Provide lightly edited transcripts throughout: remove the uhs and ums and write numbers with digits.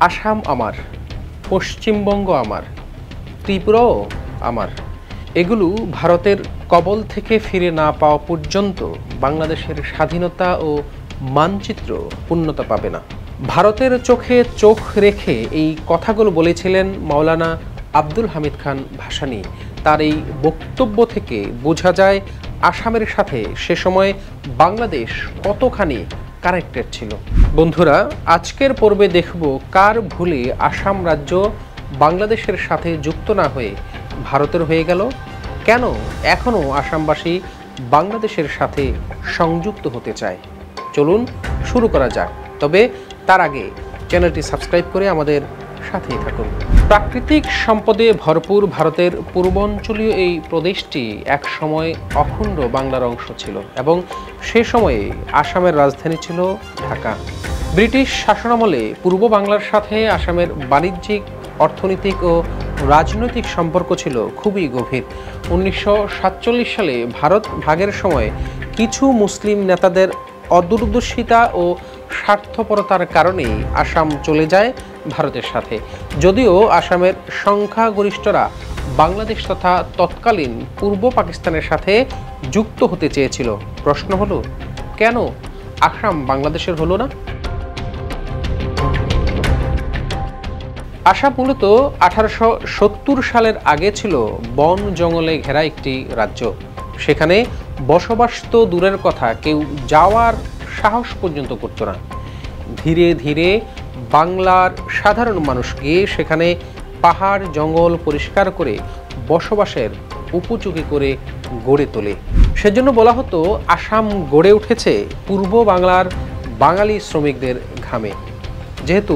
আসাম আমার, পশ্চিমবঙ্গ আমার, ত্রিপুরাও আমার। এগুলো ভারতের কবল থেকে ফিরে না পাওয়া পর্যন্ত বাংলাদেশের স্বাধীনতা ও মানচিত্র পূর্ণতা পাবে না। ভারতের চোখে চোখ রেখে এই কথাগুলো বলেছিলেন মাওলানা আব্দুল হামিদ খান ভাসানী। তার এই বক্তব্য থেকে বোঝা যায় আসামের সাথে সে সময় বাংলাদেশ কতখানি কানেক্টেড ছিল। বন্ধুরা, আজকের পর্বে দেখব কার ভুলে আসাম রাজ্য বাংলাদেশের সাথে যুক্ত না হয়ে ভারতের হয়ে গেল, কেন এখনও আসামবাসী বাংলাদেশের সাথে সংযুক্ত হতে চায়। চলুন শুরু করা যাক, তবে তার আগে চ্যানেলটি সাবস্ক্রাইব করে আমাদের সাথেই থাকুন। প্রাকৃতিক সম্পদে ভরপুর ভারতের পূর্বাঞ্চলীয় এই প্রদেশটি এক সময় অখণ্ড বাংলার অংশ ছিল এবং সে সময়ে আসামের রাজধানী ছিল ঢাকা। ব্রিটিশ শাসনামলে পূর্ব বাংলার সাথে আসামের বাণিজ্যিক, অর্থনৈতিক ও রাজনৈতিক সম্পর্ক ছিল খুবই গভীর। 1947 সালে ভারত ভাগের সময় কিছু মুসলিম নেতাদের অদূরদর্শিতা ও স্বার্থপরতার কারণেই আসাম চলে যায় ভারতের সাথে। যদিও আসামের সংখ্যাগরিষ্ঠরা বাংলাদেশ তথা তৎকালীন পূর্ব পাকিস্তানের সাথে যুক্ত হতে চেয়েছিল। প্রশ্ন হলো, কেন আসাম বাংলাদেশের হলো না? আসাম মূলত 1870 সালের আগে ছিল বন জঙ্গলে ঘেরা একটি রাজ্য। সেখানে বসবাস তো দূরের কথা, কেউ যাওয়ার সাহস পর্যন্ত করত না। ধীরে ধীরে বাংলার সাধারণ মানুষ গিয়ে সেখানে পাহাড় জঙ্গল পরিষ্কার করে বসবাসের উপযোগী করে গড়ে তোলে। সেজন্য বলা হতো আসাম গড়ে উঠেছে পূর্ব বাংলার বাঙালি শ্রমিকদের ঘামে। যেহেতু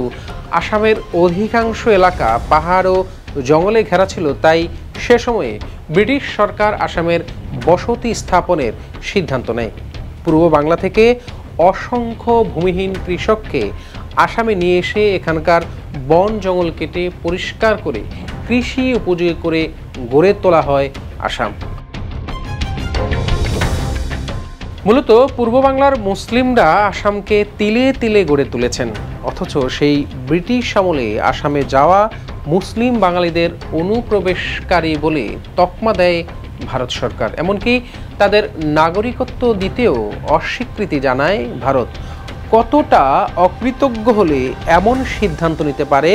আসামের অধিকাংশ এলাকা পাহাড় ও জঙ্গলে ঘেরা ছিল, তাই সে সময়ে ব্রিটিশ সরকার আসামের বসতি স্থাপনের সিদ্ধান্ত নেয়। পূর্ব বাংলা থেকে অসংখ্য ভূমিহীন কৃষককে আসামে নিয়ে এসে এখানকার বন জঙ্গল কেটে পরিষ্কার করে কৃষি উপযোগী করে গড়ে তোলা হয় আসাম। মূলত পূর্ব বাংলার মুসলিমরা আসামকে তিলে তিলে গড়ে তুলেছেন, অথচ সেই ব্রিটিশ আমলে আসামে যাওয়া মুসলিম বাঙালিদের অনুপ্রবেশকারী বলে তকমা দেয় ভারত সরকার। এমনকি তাদের নাগরিকত্ব দিতেও অস্বীকৃতি জানায় ভারত। কতটা অকৃতজ্ঞ হলে এমন সিদ্ধান্ত নিতে পারে,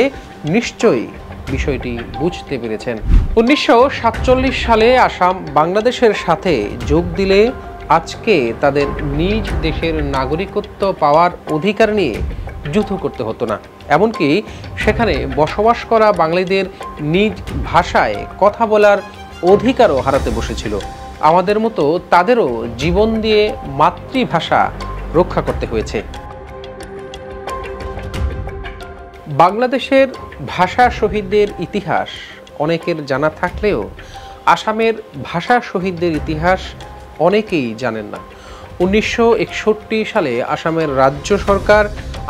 নিশ্চয়ই বিষয়টি বুঝতে পেরেছেন। 1947 সালে আসাম বাংলাদেশের সাথে যোগ দিলে আজকে তাদের নিজ দেশের নাগরিকত্ব পাওয়ার অধিকার নিয়ে যুদ্ধ করতে হতো না। এমনকি সেখানে বসবাস করা বাঙালিদের নিজ ভাষায় কথা বলার অধিকারও হারাতে বসেছিল। আমাদের মতো তাদেরও জীবন দিয়ে মাতৃভাষা রক্ষা করতে হয়েছে। বাংলাদেশের ভাষা শহীদদের ইতিহাস অনেকের জানা থাকলেও আসামের ভাষা শহীদদের ইতিহাস অনেকেই জানেন না। 1961 সালে আসামের রাজ্য সরকার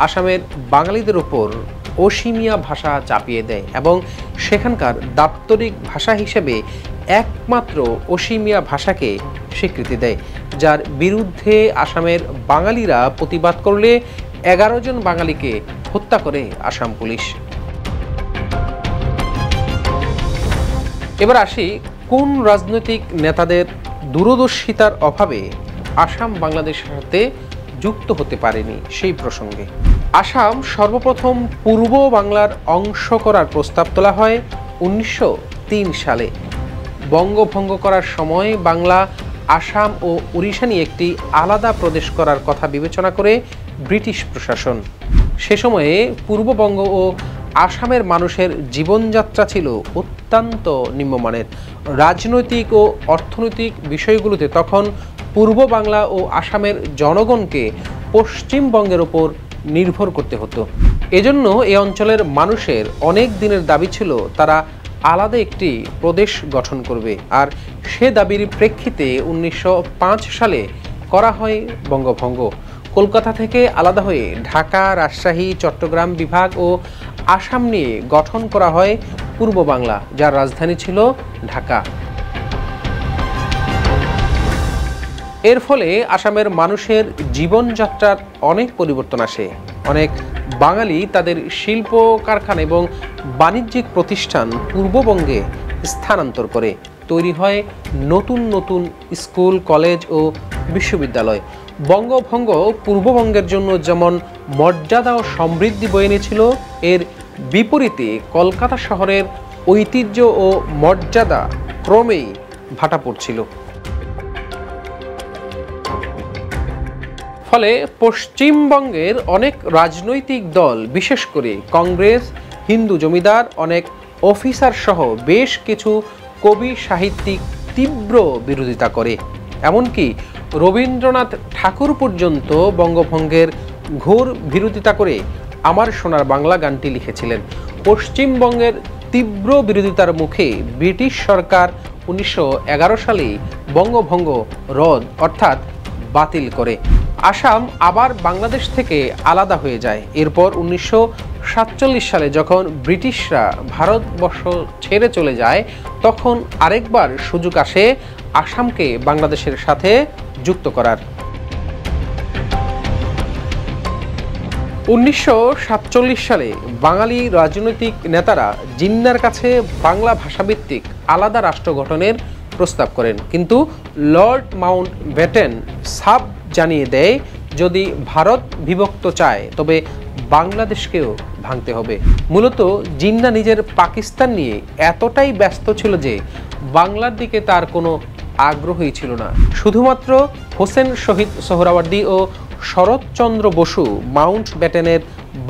আসামের বাঙালিদের ওপর অসমিয়া ভাষা চাপিয়ে দেয় এবং সেখানকার দাপ্তরিক ভাষা হিসেবে একমাত্র অসমিয়া ভাষাকে স্বীকৃতি দেয়, যার বিরুদ্ধে আসামের বাঙালিরা প্রতিবাদ করলে 11 জন বাঙালিকে হত্যা করে আসাম পুলিশ। এবার আসি, কোন রাজনৈতিক নেতাদের দূরদর্শিতার অভাবে আসাম বাংলাদেশের সাথে যুক্ত হতে পারেনি সেই প্রসঙ্গে। আসাম সর্বপ্রথম পূর্ব বাংলার অংশ করার প্রস্তাব তোলা হয় 1903 সালে। বঙ্গভঙ্গ করার সময় বাংলা আসাম ও উড়িষ্যা নিয়ে একটি আলাদা প্রদেশ করার কথা বিবেচনা করে ব্রিটিশ প্রশাসন। সে সময়ে পূর্ববঙ্গ ও আসামের মানুষের জীবনযাত্রা ছিল অত্যন্ত নিম্নমানের। রাজনৈতিক ও অর্থনৈতিক বিষয়গুলোতে তখন পূর্ব বাংলা ও আসামের জনগণকে পশ্চিমবঙ্গের ওপর নির্ভর করতে হতো। এজন্য এই অঞ্চলের মানুষের অনেক দিনের দাবি ছিল তারা আলাদা একটি প্রদেশ গঠন করবে, আর সে দাবির প্রেক্ষিতে 1905 সালে করা হয় বঙ্গভঙ্গ। কলকাতা থেকে আলাদা হয়ে ঢাকা, রাজশাহী, চট্টগ্রাম বিভাগ ও আসাম নিয়ে গঠন করা হয় পূর্ব বাংলা, যার রাজধানী ছিল ঢাকা। এর ফলে আসামের মানুষের জীবনযাত্রার অনেক পরিবর্তন আসে। অনেক বাঙালি তাদের শিল্প কারখানা এবং বাণিজ্যিক প্রতিষ্ঠান পূর্ববঙ্গে স্থানান্তর করে। তৈরি হয় নতুন নতুন স্কুল, কলেজ ও বিশ্ববিদ্যালয়। বঙ্গভঙ্গ পূর্ববঙ্গের জন্য যেমন মর্যাদা ও সমৃদ্ধি বয়ে এনেছিল, এর বিপরীতে কলকাতা শহরের ঐতিহ্য ও মর্যাদা ক্রমেই ভাটা পড়ছিল। ফলে পশ্চিমবঙ্গের অনেক রাজনৈতিক দল, বিশেষ করে কংগ্রেস, হিন্দু জমিদার, অনেক অফিসার সহ বেশ কিছু কবি সাহিত্যিক তীব্র বিরোধিতা করে। এমনকি রবীন্দ্রনাথ ঠাকুর পর্যন্ত বঙ্গভঙ্গের ঘোর বিরোধিতা করে আমার সোনার বাংলা গানটি লিখেছিলেন। পশ্চিমবঙ্গের তীব্র বিরোধিতার মুখে ব্রিটিশ সরকার 1911 সালে বঙ্গভঙ্গ রদ অর্থাৎ বাতিল করে। আসাম আবার বাংলাদেশ থেকে আলাদা হয়ে যায়। এরপর 1947 সালে যখন ব্রিটিশরা ভারতবর্ষ ছেড়ে চলে যায়, তখন আরেকবার সুযোগ আসে আসামকে বাংলাদেশের সাথে যুক্ত করার। 1947 সালে বাঙালি রাজনৈতিক নেতারা জিন্নার কাছে বাংলা ভাষাভিত্তিক আলাদা রাষ্ট্র গঠনের প্রস্তাব করেন, কিন্তু লর্ড মাউন্ট ব্যাটেন সাফ জানিয়ে দেয়, যদি ভারত বিভক্ত চায় তবে বাংলাদেশকেও ভাঙতে হবে। মূলত জিন্না নিজের পাকিস্তান নিয়ে এতটাই ব্যস্ত ছিল যে বাংলার দিকে তার কোনো আগ্রহই ছিল না। শুধুমাত্র হোসেন শহীদ সোহরাওয়ার্দী ও শরৎচন্দ্র বসু মাউন্ট ব্যাটেনের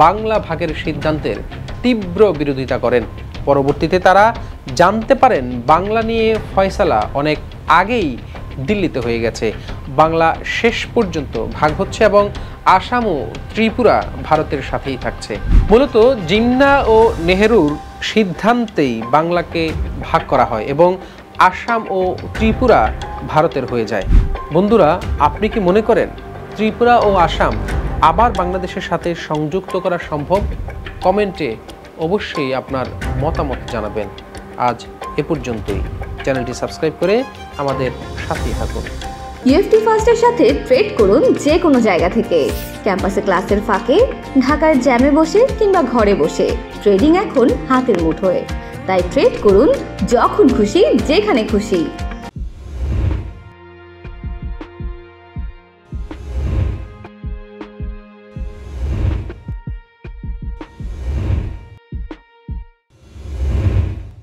বাংলা ভাগের সিদ্ধান্তের তীব্র বিরোধিতা করেন। পরবর্তীতে তারা জানতে পারেন বাংলা নিয়ে ফয়সালা অনেক আগেই দিল্লিতে হয়ে গেছে। বাংলা শেষ পর্যন্ত ভাগ হচ্ছে এবং আসাম ও ত্রিপুরা ভারতের সাথেই থাকছে। মূলত জিন্না ও নেহেরুর সিদ্ধান্তেই বাংলাকে ভাগ করা হয় এবং আসাম ও ত্রিপুরা ভারতের হয়ে যায়। বন্ধুরা, আপনি কি মনে করেন ত্রিপুরা ও আসাম আবার বাংলাদেশের সাথে সংযুক্ত করা সম্ভব? কমেন্টে অবশ্যই আপনার মতামত জানাবেন। আজ এ পর্যন্তই। চ্যানেলটি সাবস্ক্রাইব করে আমাদের সাথেই থাকুন। ইএফটি ফার্স্টের সাথে ট্রেড করুন যে কোনো জায়গা থেকে। ক্যাম্পাসে ক্লাসের ফাঁকে, ঢাকার জ্যামে বসে কিংবা ঘরে বসে, ট্রেডিং এখন হাতের মুঠোয়। তাই ট্রেড করুন যখন খুশি, যেখানে খুশি।